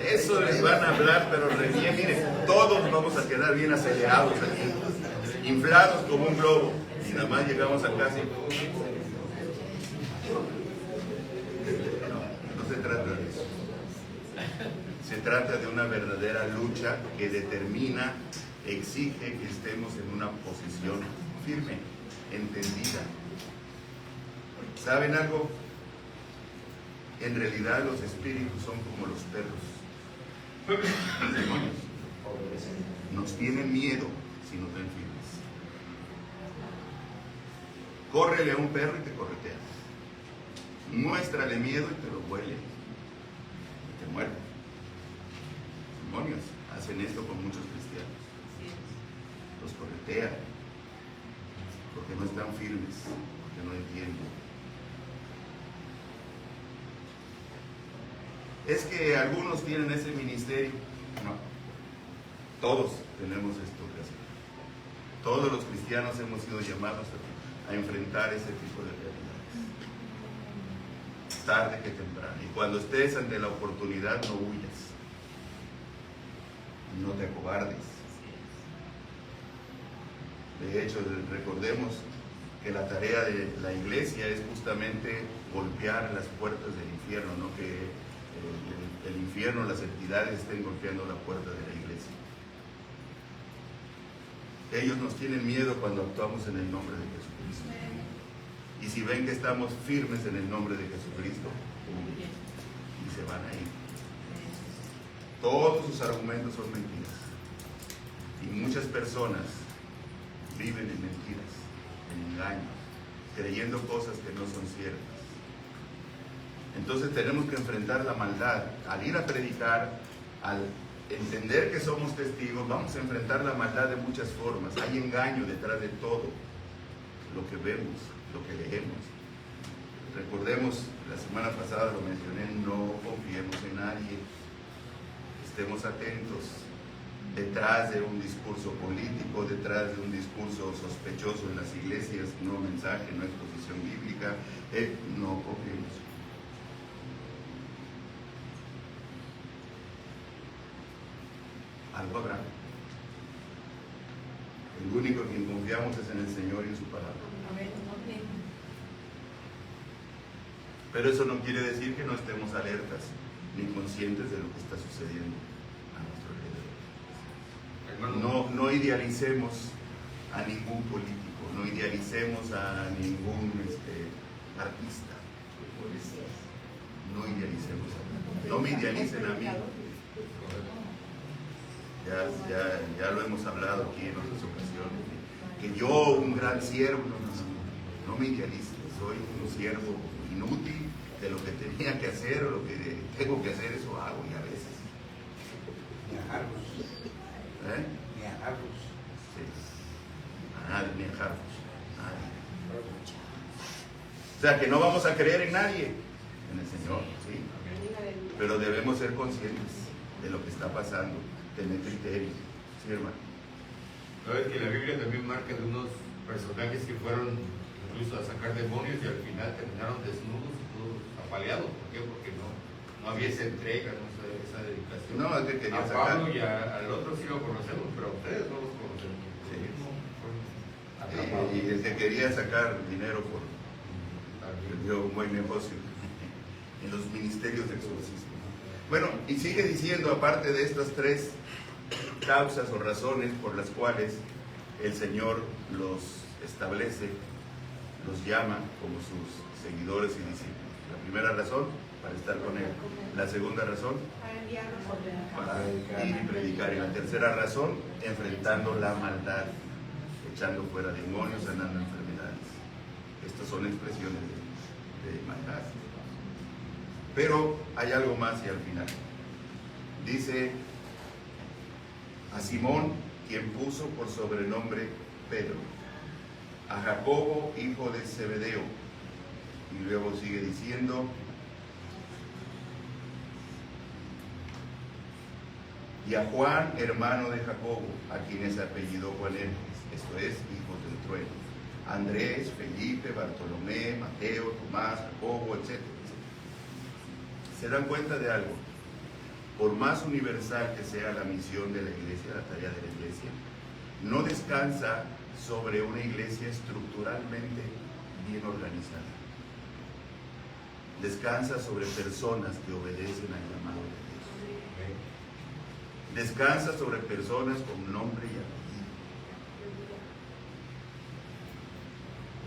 Eso les van a hablar, pero re bien, miren, todos vamos a quedar bien acelerados aquí, inflados como un globo, y nada más llegamos a casa. No se trata de eso. Se trata de una verdadera lucha que determina, exige que estemos en una posición firme, entendida. ¿Saben algo? En realidad los espíritus son como los perros. Los demonios nos tienen miedo si nos ven firmes. Córrele a un perro y te corretea. Muéstrale miedo y te lo huele y te muerde. Demonios hacen esto con muchos cristianos. Los corretean porque no están firmes, porque no entienden. Es que algunos tienen ese ministerio. No, todos tenemos esto que hacer. Todos los cristianos hemos sido llamados a enfrentar ese tipo de realidades, tarde que temprano. Y cuando estés ante la oportunidad, no huyas, no te acobardes. De hecho, recordemos que la tarea de la iglesia es justamente golpear las puertas del infierno, no que el infierno, las entidades estén golpeando la puerta de la iglesia. Ellos nos tienen miedo cuando actuamos en el nombre de Jesucristo. Y si ven que estamos firmes en el nombre de Jesucristo, y se van a ir. Todos sus argumentos son mentiras. Y muchas personas viven en mentiras, en engaños, creyendo cosas que no son ciertas. Entonces tenemos que enfrentar la maldad. Al ir a predicar, al entender que somos testigos, vamos a enfrentar la maldad de muchas formas. Hay engaño detrás de todo lo que vemos, lo que leemos. Recordemos, la semana pasada lo mencioné, no confiemos en nadie. Estemos atentos. Detrás de un discurso político, detrás de un discurso sospechoso en las iglesias, no mensaje, no exposición bíblica, no confiemos. Algo habrá. El único en quien confiamos es en el Señor y en su palabra. Pero eso no quiere decir que no estemos alertas ni conscientes de lo que está sucediendo a nuestro alrededor. No idealicemos a ningún político, no idealicemos a ningún artista. No idealicemos a nadie. No me idealicen a mí. Ya lo hemos hablado aquí en otras ocasiones, que yo, un gran siervo, no me idealice, soy un siervo inútil, de lo que tenía que hacer o lo que tengo que hacer, eso hago, y a veces. Ni a Harvard. Ni a Harvard. Sí. A nadie, ni a Harvard. Nadie. O sea que no vamos a creer en nadie, en el Señor, ¿sí? Pero debemos ser conscientes de lo que está pasando, tener criterio, ¿sí, hermano? Sabes que la Biblia también marca de unos personajes que fueron incluso a sacar demonios y al final terminaron desnudos y todos apaleados. ¿Por qué? Porque no había esa entrega, no esa dedicación. No, es que quería a sacar. Pablo y al otro sí lo conocemos, pero a ustedes no los conocemos. Sí. Atrapados. Y el que quería sacar dinero dio un buen negocio en los ministerios de exorcismo. Bueno, y sigue diciendo, aparte de estas tres causas o razones por las cuales el Señor los establece, los nos llama como sus seguidores y discípulos. La primera razón, para estar con Él. La segunda razón, para ir y predicar. Y la tercera razón, enfrentando la maldad, echando fuera demonios, sanando enfermedades. Estas son expresiones de maldad. Pero hay algo más y al final. Dice a Simón, quien puso por sobrenombre Pedro, a Jacobo, hijo de Zebedeo, y luego sigue diciendo, y a Juan, hermano de Jacobo, a quien es apellido Boanerges, esto es, hijos del trueno, Andrés, Felipe, Bartolomé, Mateo, Tomás, Jacobo, etc. ¿Se dan cuenta de algo? Por más universal que sea la misión de la iglesia, la tarea de la iglesia, no descansa sobre una iglesia estructuralmente bien organizada. Descansa sobre personas que obedecen al llamado de Dios. Descansa sobre personas con nombre y apellido.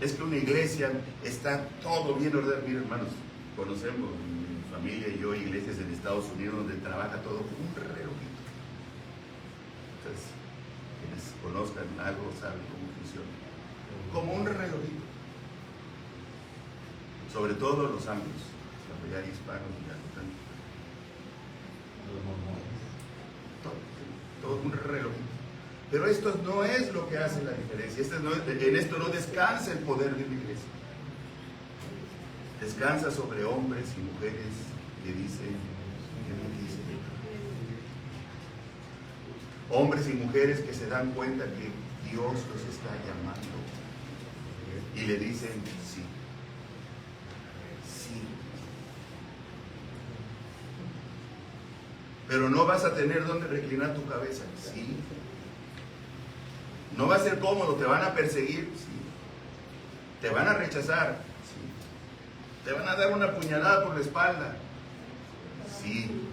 Es que una iglesia está todo bien ordenado. Miren, hermanos, conocemos, mi familia y yo, iglesias en Estados Unidos donde trabaja todo como un relojito. Entonces, quienes conozcan algo saben cómo funciona. Como un relojito. Sobre todo los anglos, ya hispanos, ya Los mormones. todo un relojito. Pero esto no es lo que hace la diferencia. En esto no descansa el poder de la iglesia. Descansa sobre hombres y mujeres que dicen, ¿qué me dice? Hombres y mujeres que se dan cuenta que Dios los está llamando y le dicen sí. Sí. Pero no vas a tener donde reclinar tu cabeza. Sí. No va a ser cómodo, te van a perseguir. Sí. Te van a rechazar. Sí. Te van a dar una puñalada por la espalda. Sí.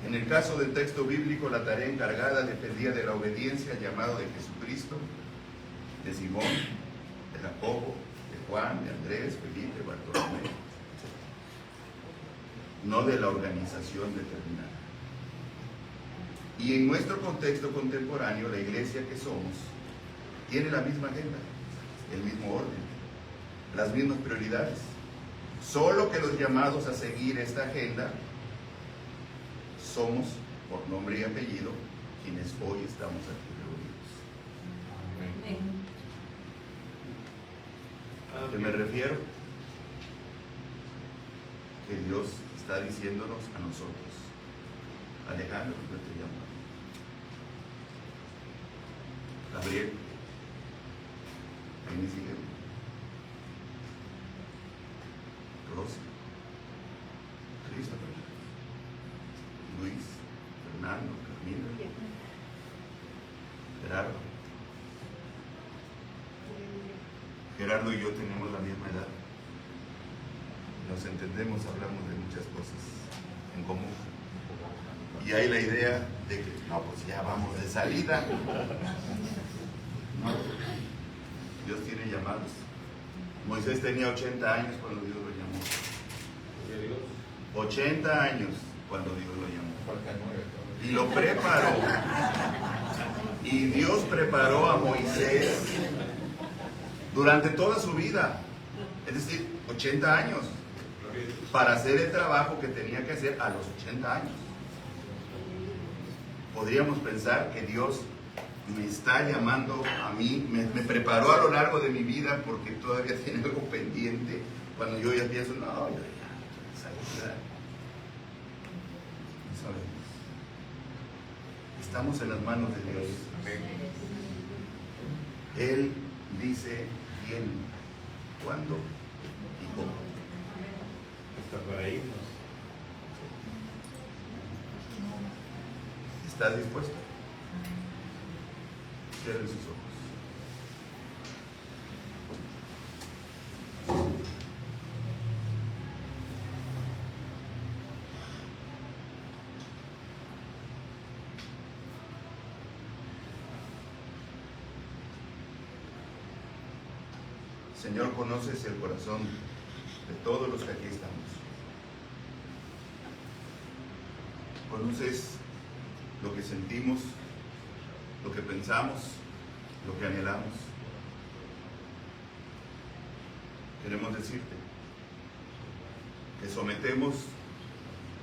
En el caso del texto bíblico, la tarea encargada dependía de la obediencia al llamado de Jesucristo, de Simón, de Jacobo, de Juan, de Andrés, Felipe, Bartolomé, etc. No de la organización determinada. Y en nuestro contexto contemporáneo, la iglesia que somos tiene la misma agenda, el mismo orden, las mismas prioridades. Solo que los llamados a seguir esta agenda somos, por nombre y apellido, quienes hoy estamos aquí reunidos. ¿A qué me refiero? Que Dios está diciéndonos a nosotros, Alejandro, yo te llamo. Gabriel, ahí me sigue. Rosy, Christopher, Luis, Fernando, Camila, Gerardo. Gerardo y yo tenemos la misma edad. Nos entendemos, hablamos de muchas cosas en común. Y hay la idea de que, no, pues ya vamos de salida. No, Dios tiene llamados. Moisés tenía 80 años cuando Dios lo llamó. 80 años cuando Dios lo llamó. Y lo preparó. Y Dios preparó a Moisés durante toda su vida. Es decir, 80 años. Para hacer el trabajo que tenía que hacer a los 80 años. Podríamos pensar que Dios me está llamando a mí, me preparó a lo largo de mi vida porque todavía tiene algo pendiente. Cuando yo ya pienso, no, yo ya, salida. No sabemos. Estamos en las manos de Dios. Él dice bien, cuándo y cómo. Hasta para irnos. ¿Estás dispuesto? Cierren sus ojos. Señor, conoces el corazón de todos los que aquí estamos. Conoces lo que sentimos, lo que pensamos, lo que anhelamos. Queremos decirte que sometemos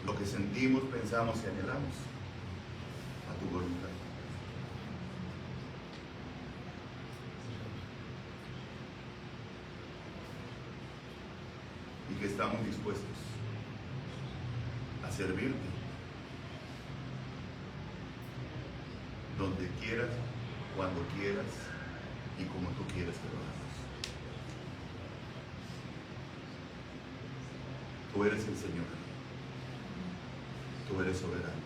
lo que sentimos, pensamos y anhelamos a tu voluntad. Y que estamos dispuestos a servirte donde quieras, cuando quieras y como tú quieras que lo hagamos. Tú eres el Señor. Tú eres soberano.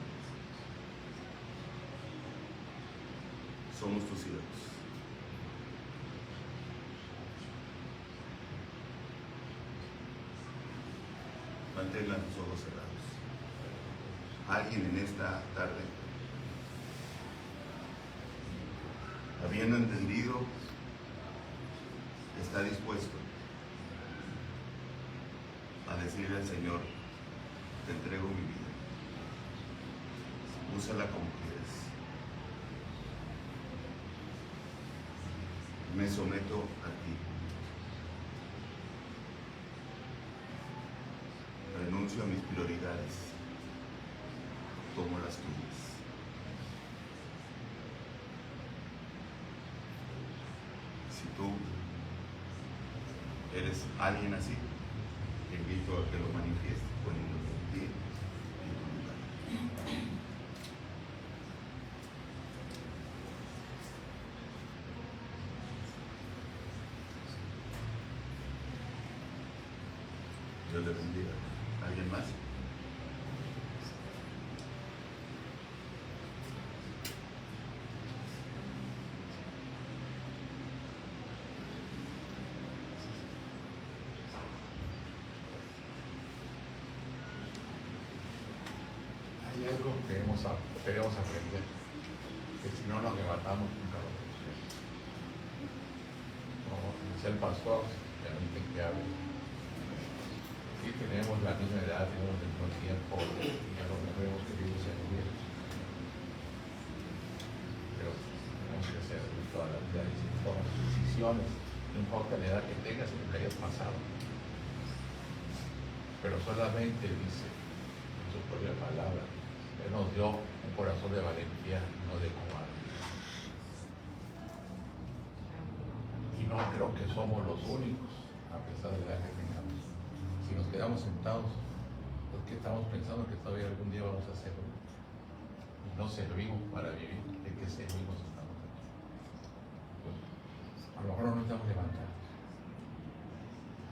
Somos tus siervos. Mantengan tus ojos cerrados. Alguien en esta tarde, habiendo entendido, está dispuesto a decirle al Señor: te entrego mi vida, úsala como quieras, me someto a ti, renuncio a mis prioridades, tomo las tuyas. Si tú eres alguien así, te invito a que lo manifiestes poniéndote en pie en tu lugar. Dios le bendiga. ¿Alguien más? Hay algo que debemos aprender, que si no nos levantamos nunca lo vamos a hacer. Como dice el pastor, permiten que hable. Sí, tenemos la misma edad, tenemos el mismo tiempo, y a lo mejor hemos querido servir. Pero tenemos que servir toda la vida y si tomas decisiones, no importa la edad que tengas, en lo que hayas pasado. Pero solamente dice en su propia palabra, Él nos dio un corazón de valentía, no de cobarde. Y no creo que somos los únicos, a pesar de la edad que tengamos. Si nos quedamos sentados, ¿por qué estamos pensando que todavía algún día vamos a hacerlo? Y no servimos para vivir, ¿de qué servimos estamos aquí? Pues, a lo mejor no nos estamos levantando,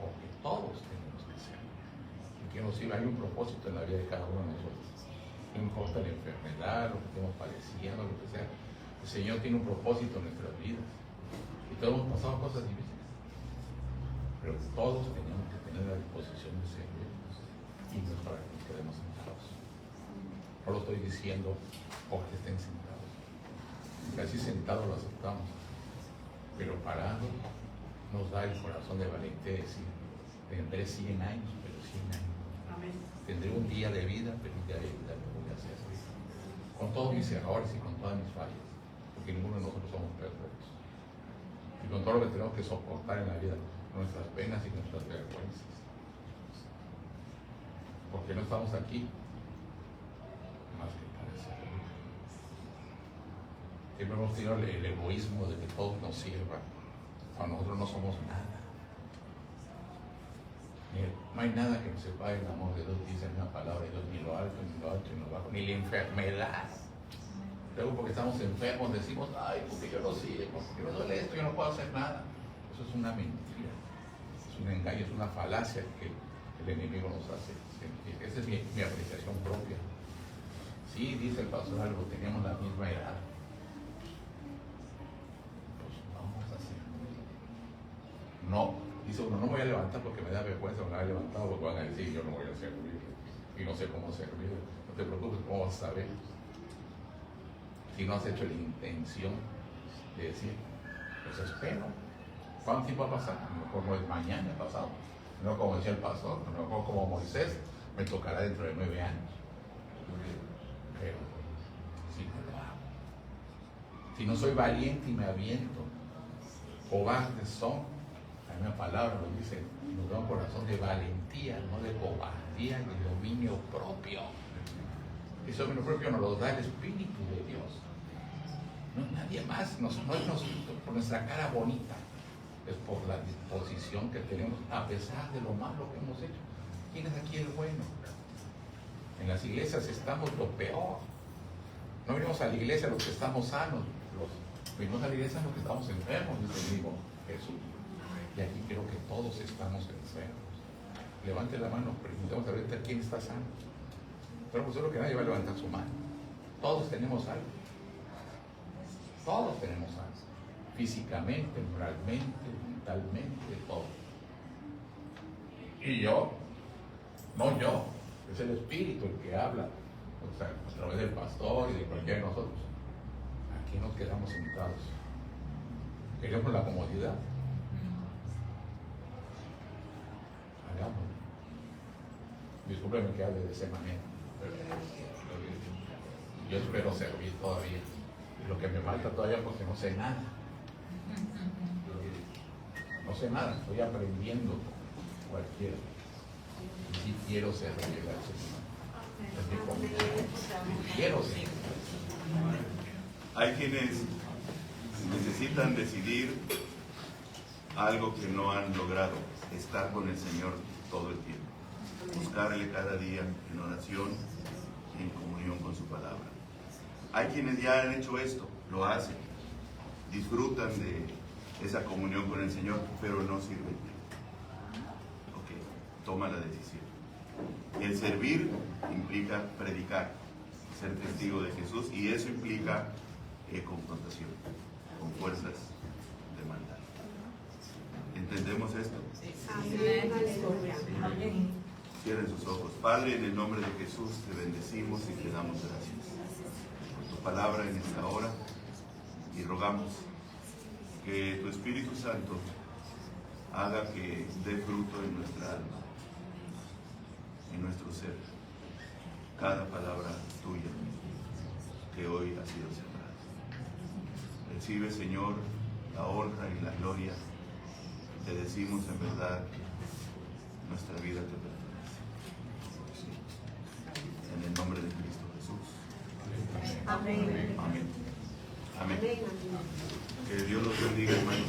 porque todos tenemos que ser. Y que nos sirva, hay un propósito en la vida de cada uno de nosotros. No importa la enfermedad, lo que estemos padeciendo, lo que sea. El Señor tiene un propósito en nuestras vidas. Y todos hemos pasado cosas difíciles. Pero todos tenemos que tener la disposición de servir. Y no es para que nos quedemos sentados. No lo estoy diciendo porque estén sentados. Casi sentados lo aceptamos. Pero parado nos da el corazón de valentía de decir: tendré 100 años, pero 100 años. Amén. Tendré un día de vida, pero un día de vida lo voy a hacer. Con todos mis errores y con todas mis fallas. Porque ninguno de nosotros somos perfectos. Y con todo lo que tenemos que soportar en la vida, nuestras penas y nuestras vergüenzas. Porque no estamos aquí más que para servir. Siempre hemos tenido el egoísmo de que todos nos sirvan. Cuando nosotros no somos nada. No hay nada que nos separe el amor de Dios, dice en una palabra de Dios, ni lo alto, ni lo alto, ni lo bajo, ni la enfermedad. Luego porque estamos enfermos decimos: ay, porque yo no sirvo, porque me duele esto, yo no puedo hacer nada. Eso es una mentira, es un engaño, es una falacia que el enemigo nos hace sentir. Esa es mi apreciación propia. Sí, dice el pastor algo, tenemos la misma edad. Pues vamos a hacer. No. Dice uno: no me voy a levantar porque me da vergüenza, me voy a levantar porque van a decir: yo no voy a servir y no sé cómo servir. No te preocupes, ¿cómo vas a saber? Si no has hecho la intención de decir: pues espero, ¿Cuánto tiempo va a pasar? A lo mejor no es mañana, pasado. No como decía el pastor, a lo mejor como Moisés, me tocará dentro de 9 años. Pero si no lo hago, si no soy valiente y me aviento, cobardes son, la misma palabra lo dice, nos da un corazón de valentía, no de cobardía y de dominio propio. Ese dominio propio nos lo da el Espíritu de Dios. No es nadie más, no es por nuestra cara bonita, es por la disposición que tenemos a pesar de lo malo que hemos hecho. ¿Quién es aquí el bueno? En las iglesias estamos lo peor. No venimos a la iglesia los que estamos sanos, venimos a la iglesia los que estamos enfermos, dice el mismo Jesús. Y aquí creo que todos estamos enfermos. Levante la mano, preguntemos ahorita quién está sano. Pero pues solo que nadie va a levantar su mano. Todos tenemos algo. Todos tenemos algo. Físicamente, moralmente, mentalmente, todo. Y yo, no yo, es el Espíritu el que habla, o sea, a través del pastor y de cualquiera de nosotros. Aquí nos quedamos sentados. Queremos la comodidad. Hagámoslo. Discúlpeme que hable de esa manera. Yo espero servir todavía. Y lo que me falta todavía porque no sé nada. No sé nada, estoy aprendiendo cualquiera. Y sí quiero servir al Señor. Quiero servir. Hay quienes necesitan decidir algo que no han logrado, estar con el Señor todo el tiempo, buscarle cada día en oración y en comunión con su palabra. Hay quienes ya han hecho esto, lo hacen, disfrutan de esa comunión con el Señor, pero no sirven. Ok, toma la decisión. El servir implica predicar, ser testigo de Jesús, y eso implica confrontación con fuerzas de maldad. ¿Entendemos esto? Amén. Cierren sus ojos. Padre, en el nombre de Jesús te bendecimos y te damos gracias por tu palabra en esta hora, y rogamos que tu Espíritu Santo haga que dé fruto en nuestra alma, en nuestro ser, cada palabra tuya que hoy ha sido sembrada. Recibe, Señor, la honra y la gloria. Te decimos en verdad, nuestra vida te pertenece. En el nombre de Cristo Jesús. Amén. Amén. Amén. Que Dios los bendiga, hermanos.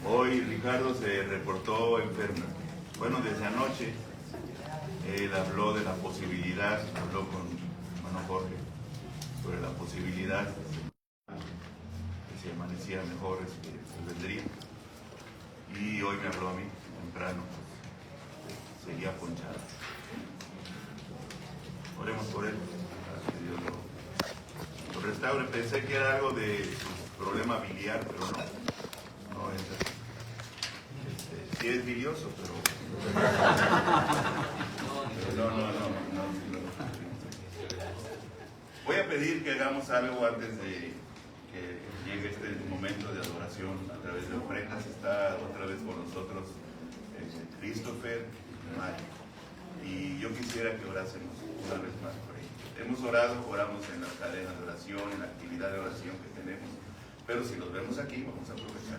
Hoy Ricardo se reportó enfermo. Bueno, desde anoche él habló de la posibilidad, habló con hermano Jorge sobre la posibilidad que si amanecía mejor se vendría. Y hoy me habló a mí temprano, pues, seguía ponchado. Oremos por él, para que Dios lo restaure. Pensé que era algo de problema biliar, pero no es así. Sí es bilioso, pero no. Voy a pedir que hagamos algo antes de que llegue este momento de adoración a través de ofrendas. Está otra vez con nosotros Christopher y Mario, y yo quisiera que orásemos una vez más por ellos. Hemos orado, oramos en la cadena de oración, en la actividad de oración que tenemos, pero si los vemos aquí vamos a aprovechar,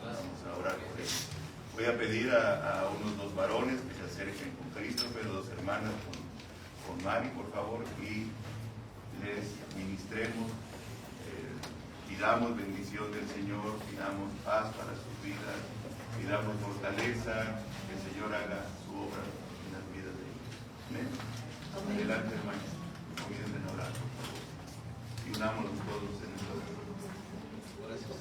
vamos a orar por ellos. Voy a pedir a unos dos varones que se acerquen con Christopher, dos hermanas con Mari, por favor, y les ministremos, pidamos bendición del Señor, pidamos paz para sus vidas, pidamos fortaleza, que el Señor haga su obra en las vidas de ellos. Amén. Adelante, hermanos, comienzan a orar, por favor, y unámonos todos en el oración. Gracias.